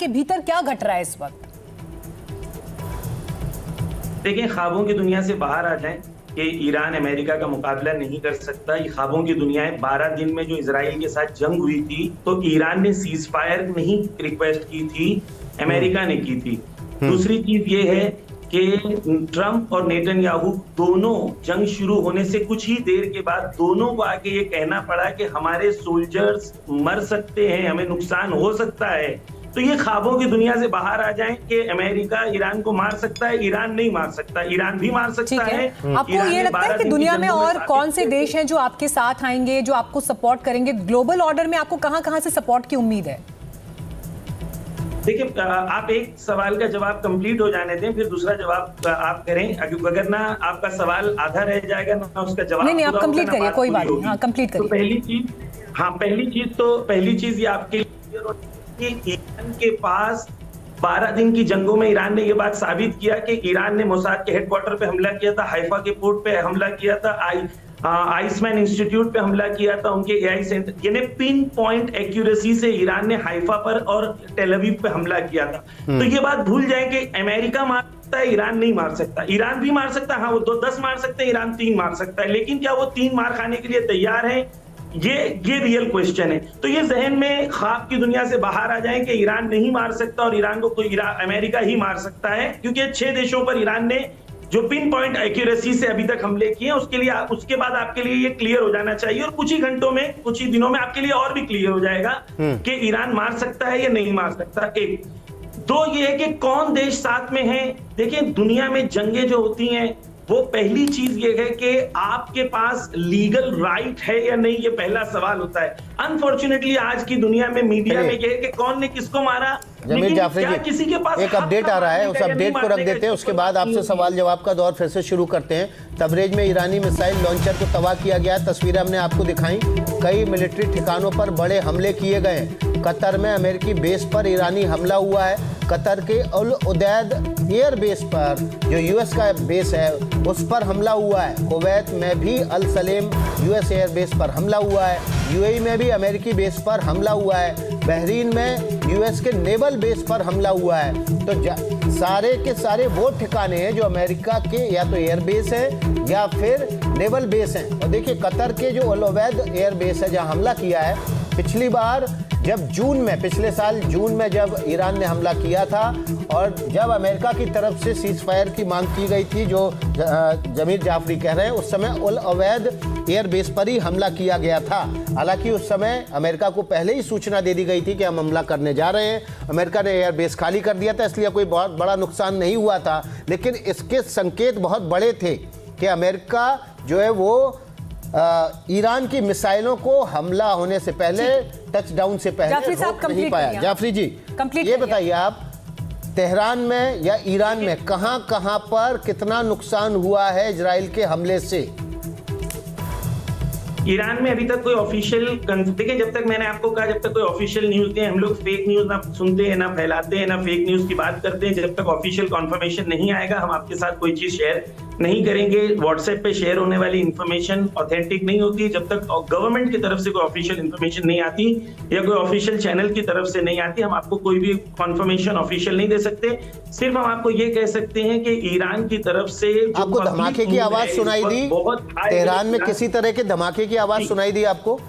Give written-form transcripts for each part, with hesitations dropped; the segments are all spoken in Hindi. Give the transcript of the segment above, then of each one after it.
के भीतर क्या घट रहा है इस वक्त? देखिए, ख्वाबों की दुनिया से बाहर आ जाएं कि ईरान अमेरिका का मुकाबला नहीं कर सकता। ये ख्वाबों की दुनिया है। 12 दिन में जो इजराइल के साथ जंग हुई थी तो ईरान ने सीज फायर नहीं रिक्वेस्ट की थी, अमेरिका ने की थी। दूसरी चीज ये है कि ट्रंप और नेतन्याहू दोनों जंग शुरू होने से कुछ ही देर के बाद दोनों को आके ये कहना पड़ा कि हमारे सोल्जर्स मर सकते हैं, हमें नुकसान हो सकता है। तो ये ख्वाबों की दुनिया से बाहर आ जाएं कि अमेरिका ईरान को मार सकता है, ईरान नहीं मार सकता, ईरान भी मार सकता है। आपको ये लगता है कि दुनिया में और कौन से देश हैं जो आपके साथ आएंगे, जो आपको सपोर्ट करेंगे? ग्लोबल ऑर्डर में आपको कहां से सपोर्ट की उम्मीद है? देखिए, आप एक सवाल का जवाब कंप्लीट हो जाने दें, फिर दूसरा जवाब आप करें। अगर ना आपका सवाल आधा रह जाएगा ना उसका जवाब नहीं, आप कंप्लीट करिए, कोई बात नहीं। हाँ, कंप्लीट करिए। तो पहली चीज ये आपके कि ईरान के पास 12 दिन की जंगों में ईरान ने ये बात साबित किया कि ईरान ने मोसाद के हेडक्वार्टर पे हमला किया था, हाइफा के पोर्ट पे हमला किया था, आइसमैन इंस्टीट्यूट पे हमला किया था, उनके एआई सेंटर, यानी पिन पॉइंट एक्यूरेसी से ईरान ने हाइफा पर और टेल अवीव पे हमला किया था। तो ये बात भूल जाए कि अमेरिका मार सकता है, ईरान नहीं मार सकता। ईरान भी मार सकता है, हाँ, वो 10 मार सकते हैं, ईरान 3 मार सकता है, लेकिन क्या वो 3 मार खाने के लिए तैयार है? ये रियल क्वेश्चन है। तो ये जहन में ख्वाब की दुनिया से बाहर आ जाए कि ईरान नहीं मार सकता और ईरान को कोई अमेरिका ही मार सकता है, क्योंकि 6 देशों पर ईरान ने जो पिन पॉइंट एक्यूरेसी से अभी तक हमले किए, उसके बाद आपके लिए ये क्लियर हो जाना चाहिए और कुछ ही घंटों में, कुछ ही दिनों में आपके लिए और भी क्लियर हो जाएगा कि ईरान मार सकता है या नहीं मार सकता। एक दो ये है कि कौन देश साथ में है। देखिए, दुनिया में जंगें जो होती हैं, वो पहली चीज ये है कि आपके पास लीगल राइट है या नहीं, ये पहला सवाल होता है। अनफॉर्चुनेटली आज की दुनिया में मीडिया में ये है कि कौन ने किसको मारा, जमीर जाफरी जी, किसी के पास एक अपडेट आ रहा है, उस अपडेट को रख देते हैं, उसके बाद आपसे सवाल जवाब का दौर फिर से शुरू करते हैं। तबरेज में ईरानी मिसाइल लॉन्चर को तबाह किया गया, तस्वीरें हमने आपको दिखाई। कई मिलिट्री ठिकानों पर बड़े हमले किए गए। कतर में अमेरिकी बेस पर ईरानी हमला हुआ है। कतर के अल उदैद एयर बेस पर, जो यूएस का बेस है, उस पर हमला हुआ है। कुवैत में भी अल सलेम यूएस एयर बेस पर हमला हुआ है। यूएई में भी अमेरिकी बेस पर हमला हुआ है। बहरीन में यूएस के नेवल बेस पर हमला हुआ है। तो सारे के सारे वो ठिकाने हैं जो अमेरिका के या तो एयर बेस है या फिर नेवल बेस हैं। और देखिए, कतर के जो अल उदैद एयर बेस है जहां हमला किया है, पिछली बार जब पिछले साल जून में जब ईरान ने हमला किया था और जब अमेरिका की तरफ से सीज फायर की मांग की गई थी, जो जमीर जाफरी कह रहे हैं, उस समय अल उदैद एयर बेस पर ही हमला किया गया था। हालांकि उस समय अमेरिका को पहले ही सूचना दे दी गई थी कि हम हमला करने जा रहे हैं। अमेरिका ने एयर बेस खाली कर दिया था, इसलिए कोई बहुत बड़ा नुकसान नहीं हुआ था। लेकिन इसके संकेत बहुत बड़े थे कि अमेरिका जो है वो ईरान की मिसाइलों को हमला होने से पहले, टच डाउन से पहले रोक नहीं पाया। जाफरी जी, ये बताइए आप, तेहरान में या ईरान में कहां पर कितना नुकसान हुआ है इजराइल के हमले से? ईरान में अभी तक कोई ऑफिशियल, देखिए, जब तक मैंने आपको कहा, जब तक कोई ऑफिशियल न्यूज नहीं है, हम लोग फेक न्यूज ना सुनते हैं, ना फैलाते हैं, ना फेक न्यूज की बात करते हैं। जब तक ऑफिशियल कंफर्मेशन नहीं आएगा, हम आपके साथ कोई चीज शेयर नहीं करेंगे। व्हाट्सएप पे शेयर होने वाली इंफॉर्मेशन ऑथेंटिक नहीं होती। जब तक गवर्नमेंट की तरफ से कोई ऑफिशियल इंफॉर्मेशन नहीं आती या कोई ऑफिशियल चैनल की तरफ से नहीं आती, हम आपको कोई भी कंफर्मेशन ऑफिशियल नहीं दे सकते। सिर्फ हम आपको ये कह सकते हैं कि ईरान की तरफ से आपको धमाके की आवाज सुनाई दी? तेहरान में किसी तरह के धमाके की आवाज सुनाई दी आपको?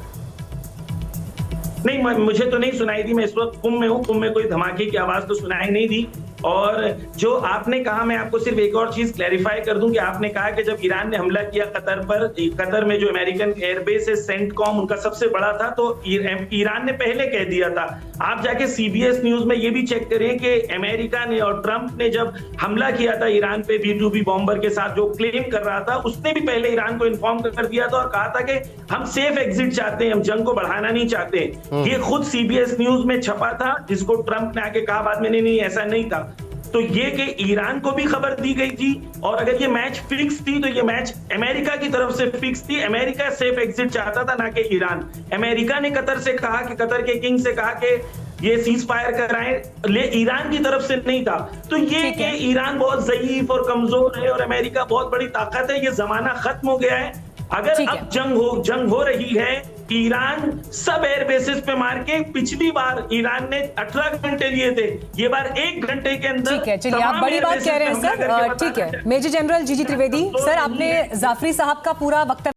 नहीं, मुझे तो नहीं सुनाई दी। मैं इस वक्त कुम में हूँ, कुम में कोई धमाके की आवाज तो सुनाई नहीं दी। और जो आपने कहा, मैं आपको सिर्फ एक और चीज क्लैरिफाई कर दूं कि आपने कहा कि जब ईरान ने हमला किया कतर पर, कतर में जो अमेरिकन एयरबेस है सेंटकॉम, उनका सबसे बड़ा था, तो ईरान ने पहले कह दिया था। आप जाके सीबीएस न्यूज में ये भी चेक करें कि अमेरिका ने और ट्रंप ने जब हमला किया था ईरान पे B-2B बॉम्बर के साथ, जो क्लेम कर रहा था, उसने भी पहले ईरान को इन्फॉर्म कर दिया था और कहा था कि हम सेफ एग्जिट चाहते हैं, हम जंग को बढ़ाना नहीं चाहते। ये खुद सीबीएस न्यूज में छपा था, जिसको ट्रंप ने आके कहा बाद में, नहीं ऐसा नहीं था। तो ये कि ईरान को भी खबर दी गई थी, और अगर ये मैच फिक्स थी तो ये मैच अमेरिका की तरफ से फिक्स थी। अमेरिका सेफ एग्जिट चाहता था, ना कि ईरान। अमेरिका ने कतर से कहा कि, कतर के किंग से कहा कि ये सीज फायर कराएं, ले ईरान की तरफ से नहीं था। तो ये कि ईरान बहुत ज़ईफ और कमजोर है और अमेरिका बहुत बड़ी ताकत है, ये जमाना खत्म हो गया है। अगर अब जंग हो रही है ईरान सब एयर बेसिस पे मार के, पिछली बार ईरान ने 18 घंटे लिए थे, ये बार 1 घंटे के अंदर। ठीक है, चलिए आप बड़ी बात कह रहे हैं सर। ठीक है, मेजर जनरल जीजी त्रिवेदी सर, आपने जाफरी साहब का पूरा वक्तव्य